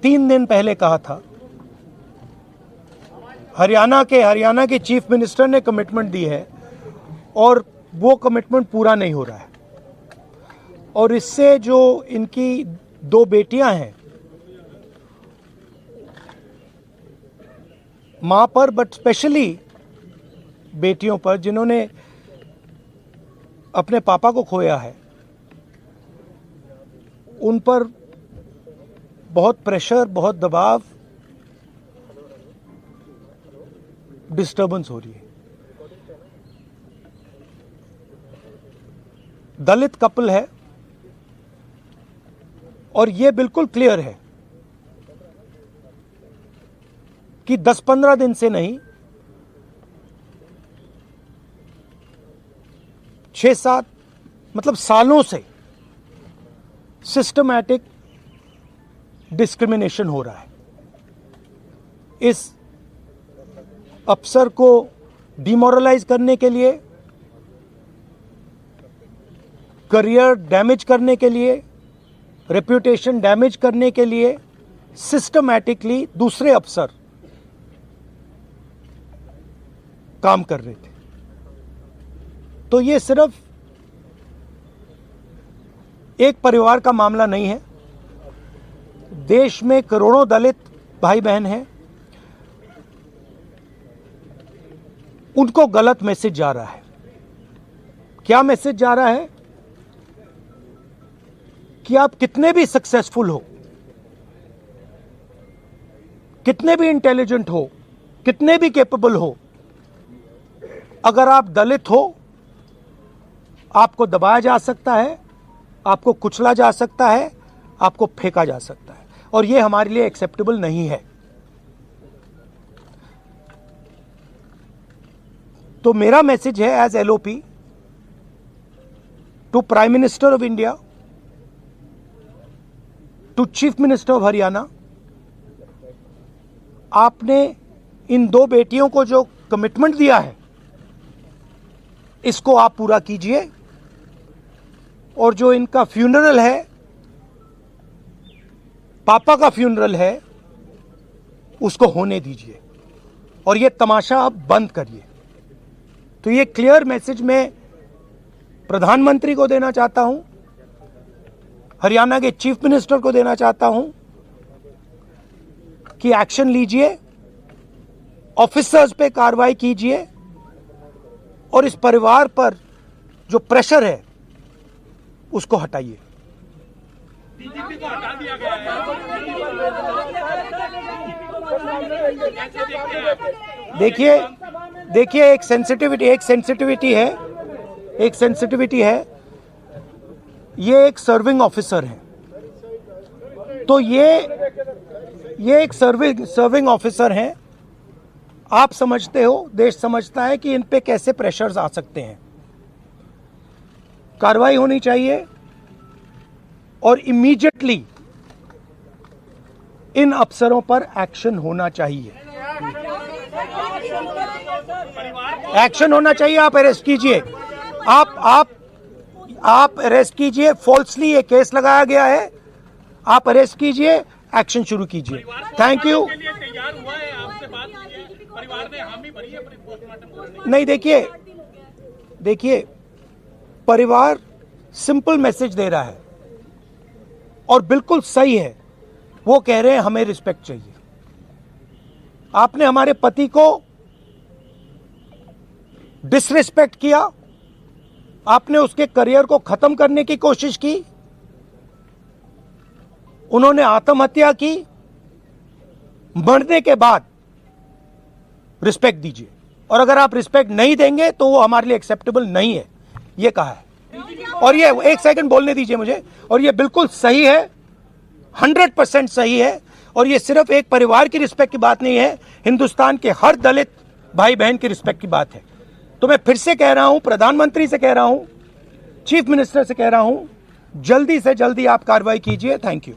3 दिन पहले कहा था, हरियाणा के चीफ मिनिस्टर ने कमिटमेंट दी है और वो कमिटमेंट पूरा नहीं हो रहा है। और इससे जो इनकी 2 बेटियां हैं मां पर, बट स्पेशली बेटियों पर जिन्होंने अपने पापा को खोया है, उन पर बहुत प्रेशर, बहुत दबाव, डिस्टर्बेंस हो रही है। दलित कपल है और ये बिल्कुल क्लियर है कि 10-15 दिन से नहीं, 6-7 मतलब सालों से सिस्टमैटिक डिस्क्रिमिनेशन हो रहा है। इस अफसर को डिमोरलाइज करने के लिए, करियर डैमेज करने के लिए, रेप्यूटेशन डैमेज करने के लिए सिस्टमैटिकली दूसरे अफसर काम कर रहे थे। तो ये सिर्फ एक परिवार का मामला नहीं है, देश में करोड़ों दलित भाई बहन हैं, उनको गलत मैसेज जा रहा है। क्या मैसेज जा रहा है? कि आप कितने भी सक्सेसफुल हो, कितने भी इंटेलिजेंट हो, कितने भी कैपेबल हो, अगर आप दलित हो, आपको दबाया जा सकता है, आपको कुचला जा सकता है, आपको फेंका जा सकता है, और यह हमारे लिए एक्सेप्टेबल नहीं है। तो मेरा मैसेज है as LOP to prime minister of India, to chief minister of Haryana, आपने इन 2 बेटियों को जो कमिटमेंट दिया है, इसको आप पूरा कीजिए, और जो इनका फ्यूनरल है, पापा का फ्यूनरल है, उसको होने दीजिए और ये तमाशा आप बंद करिए। तो ये क्लियर मैसेज मैं प्रधानमंत्री को देना चाहता हूं, हरियाणा के चीफ मिनिस्टर को देना चाहता हूं कि एक्शन लीजिए, ऑफिसर्स पे कार्रवाई कीजिए और इस परिवार पर जो प्रेशर है उसको हटाइए। डीजीपी को हटा दिया गया है। देखिए एक सेंसिटिविटी है, ये एक सर्विंग ऑफिसर है, तो ये एक सर्विंग ऑफिसर हैं। आप समझते हो, देश समझता है कि इन पे कैसे प्रेशर्स आ सकते हैं। कार्रवाई होनी चाहिए और इमीडिएटली इन अफसरों पर एक्शन होना चाहिए। एक्शन होना चाहिए। आप अरेस्ट कीजिए, आप अरेस्ट कीजिए। फॉल्सली ये केस लगाया गया है, आप अरेस्ट कीजिए, एक्शन शुरू कीजिए। Thank you. नहीं, देखिए परिवार सिंपल मैसेज दे रहा है और बिल्कुल सही है। वो कह रहे हैं हमें रिस्पेक्ट चाहिए। आपने हमारे पति को डिसरिस्पेक्ट किया, आपने उसके करियर को खत्म करने की कोशिश की, उन्होंने आत्महत्या की। मरने के बाद रिस्पेक्ट दीजिए, और अगर आप रिस्पेक्ट नहीं देंगे तो वो हमारे लिए एक्सेप्टेबल नहीं है, ये कहा है। और ये एक सेकंड बोलने दीजिए मुझे, और ये बिल्कुल सही है, 100% सही है। और ये सिर्फ एक परिवार की रिस्पेक्ट की बात नहीं है, हिंदुस्तान के हर दलित भाई बहन की रिस्पेक्ट की बात है। तो मैं फिर से कह रहा हूं, प्रधानमंत्री से कह रहा हूं, चीफ मिनिस्टर से कह रहा हूं, जल्दी से जल्दी आप कार्रवाई कीजिए। Thank you.